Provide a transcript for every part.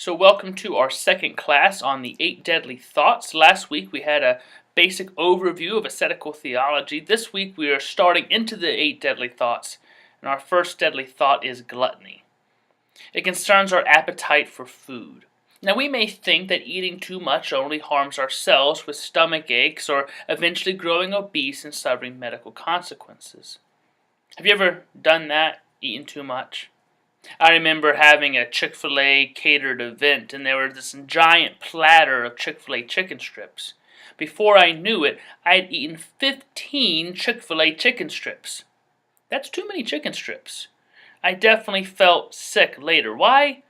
So welcome to our second class on the 8 deadly thoughts. Last week we had a basic overview of ascetical theology. This week we are starting into the 8 deadly thoughts, and our first deadly thought is gluttony. It concerns our appetite for food. Now we may think that eating too much only harms ourselves with stomach aches or eventually growing obese and suffering medical consequences. Have you ever done that, eaten too much? I remember having a Chick-fil-A catered event, and there was this giant platter of Chick-fil-A chicken strips. Before I knew it, I had eaten 15 Chick-fil-A chicken strips. That's too many chicken strips. I definitely felt sick later. Why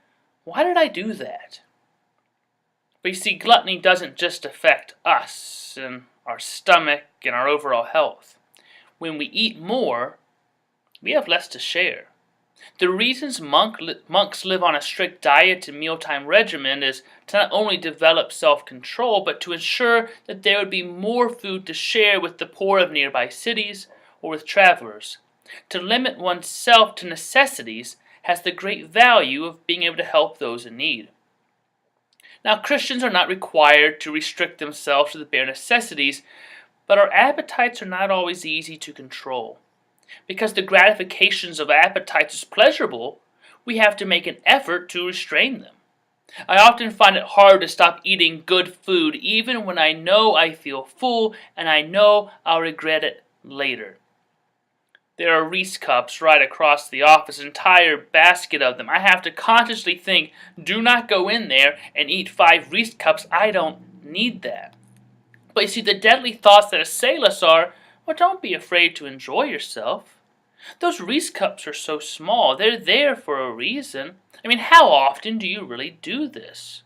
did I do that? But you see, gluttony doesn't just affect us and our stomach and our overall health. When we eat more, we have less to share. The reasons monks live on a strict diet and mealtime regimen is to not only develop self-control, but to ensure that there would be more food to share with the poor of nearby cities or with travelers. To limit oneself to necessities has the great value of being able to help those in need. Now, Christians are not required to restrict themselves to the bare necessities, but our appetites are not always easy to control. Because the gratifications of appetites is pleasurable, we have to make an effort to restrain them. I often find it hard to stop eating good food even when I know I feel full and I know I'll regret it later. There are Reese cups right across the office, an entire basket of them. I have to consciously think, do not go in there and eat 5 Reese cups. I don't need that. But you see, the deadly thoughts that assail us are, well, don't be afraid to enjoy yourself. Those Reese cups are so small. They're there for a reason. I mean, how often do you really do this?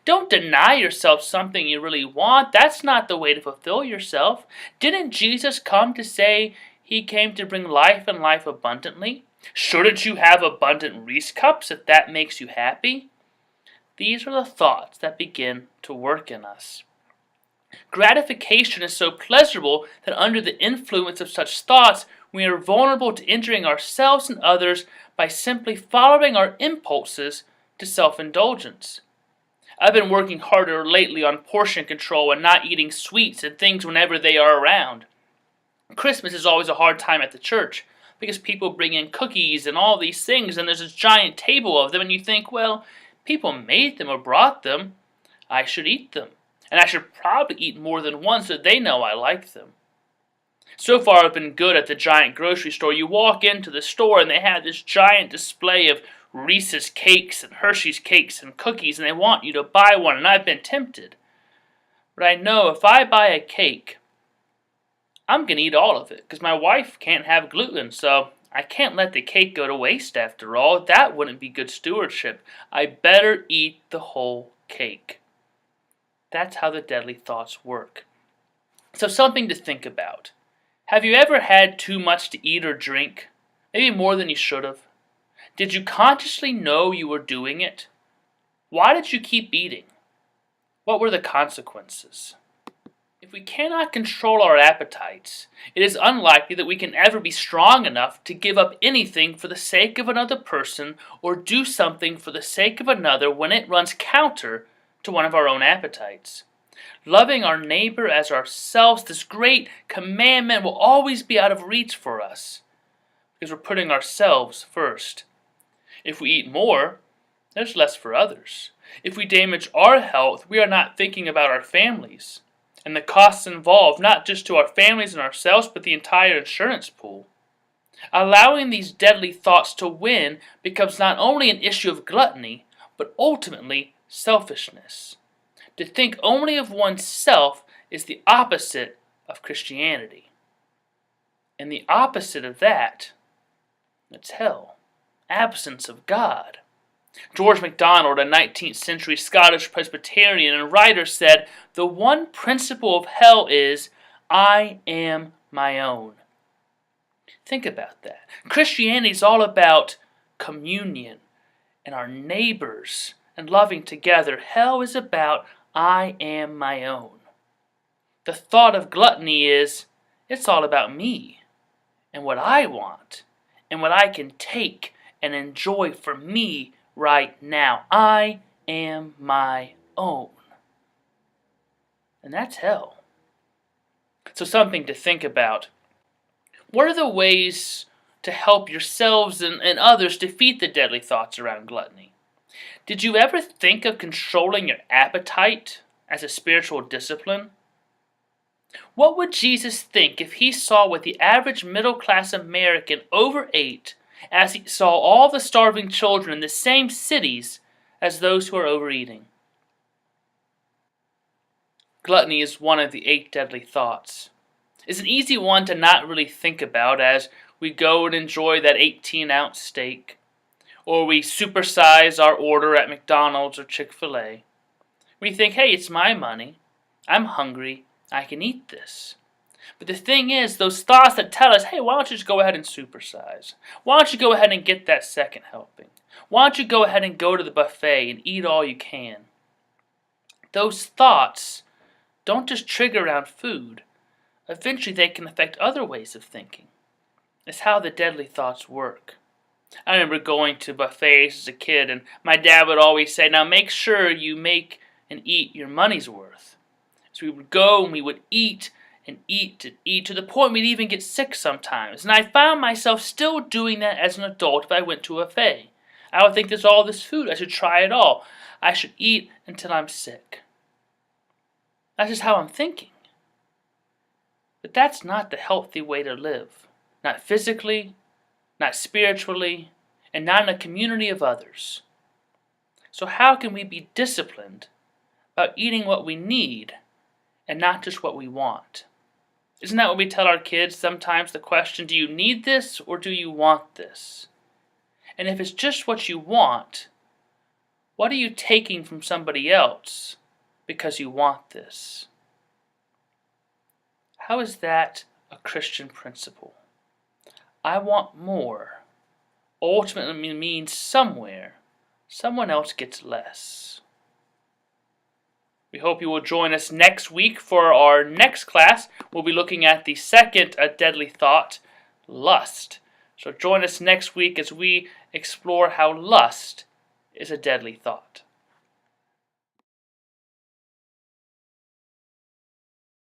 Don't deny yourself something you really want. That's not the way to fulfill yourself. Didn't Jesus come to say he came to bring life and life abundantly? Shouldn't you have abundant Reese cups if that makes you happy? These are the thoughts that begin to work in us. Gratification is so pleasurable that under the influence of such thoughts, we are vulnerable to injuring ourselves and others by simply following our impulses to self-indulgence. I've been working harder lately on portion control and not eating sweets and things whenever they are around. Christmas is always a hard time at the church because people bring in cookies and all these things, and there's this giant table of them, and you think, well, people made them or brought them. I should eat them. And I should probably eat more than one so they know I like them. So far I've been good at the giant grocery store. You walk into the store and they have this giant display of Reese's cakes and Hershey's cakes and cookies, and they want you to buy one, and I've been tempted. But I know if I buy a cake, I'm going to eat all of it because my wife can't have gluten, so I can't let the cake go to waste after all. That wouldn't be good stewardship. I better eat the whole cake. That's how the deadly thoughts work. So something to think about. Have you ever had too much to eat or drink? Maybe more than you should have? Did you consciously know you were doing it? Why did you keep eating? What were the consequences? If we cannot control our appetites, it is unlikely that we can ever be strong enough to give up anything for the sake of another person or do something for the sake of another when it runs counter to one of our own appetites. Loving our neighbor as ourselves, this great commandment, will always be out of reach for us because we're putting ourselves first. If we eat more, there's less for others. If we damage our health, we are not thinking about our families and the costs involved, not just to our families and ourselves, but the entire insurance pool. Allowing these deadly thoughts to win becomes not only an issue of gluttony, but ultimately selfishness. To think only of oneself is the opposite of Christianity. And the opposite of that, it's hell. Absence of God. George MacDonald, a 19th century Scottish Presbyterian and writer, said, "The one principle of hell is, I am my own." Think about that. Christianity is all about communion and our neighbors and loving together. Hell is about, I am my own. The thought of gluttony is, it's all about me and what I want and what I can take and enjoy for me right now. I am my own. And that's hell. So something to think about. What are the ways to help yourselves and others defeat the deadly thoughts around gluttony? Did you ever think of controlling your appetite as a spiritual discipline? What would Jesus think if he saw what the average middle-class American overate as he saw all the starving children in the same cities as those who are overeating? Gluttony is one of the 8 deadly thoughts. It's an easy one to not really think about as we go and enjoy that 18-ounce steak, or we supersize our order at McDonald's or Chick-fil-A. We think, hey, it's my money, I'm hungry, I can eat this. But the thing is, those thoughts that tell us, hey, why don't you just go ahead and supersize? Why don't you go ahead and get that second helping? Why don't you go ahead and go to the buffet and eat all you can? Those thoughts don't just trigger around food. Eventually they can affect other ways of thinking. It's how the deadly thoughts work. I remember going to buffets as a kid, and my dad would always say, now make sure you make and eat your money's worth. So we would go and we would eat and eat and eat to the point we'd even get sick sometimes. And I found myself still doing that as an adult if I went to a buffet. I would think there's all this food, I should try it all. I should eat until I'm sick. That's just how I'm thinking. But that's not the healthy way to live. Not physically, not spiritually, and not in a community of others. So how can we be disciplined about eating what we need and not just what we want? Isn't that what we tell our kids sometimes? The question, do you need this or do you want this? And if it's just what you want, what are you taking from somebody else because you want this? How is that a Christian principle? I want more ultimately means somewhere someone else gets less. We hope you will join us next week for our next class. We'll be looking at the second deadly thought, lust. So join us next week as we explore how lust is a deadly thought.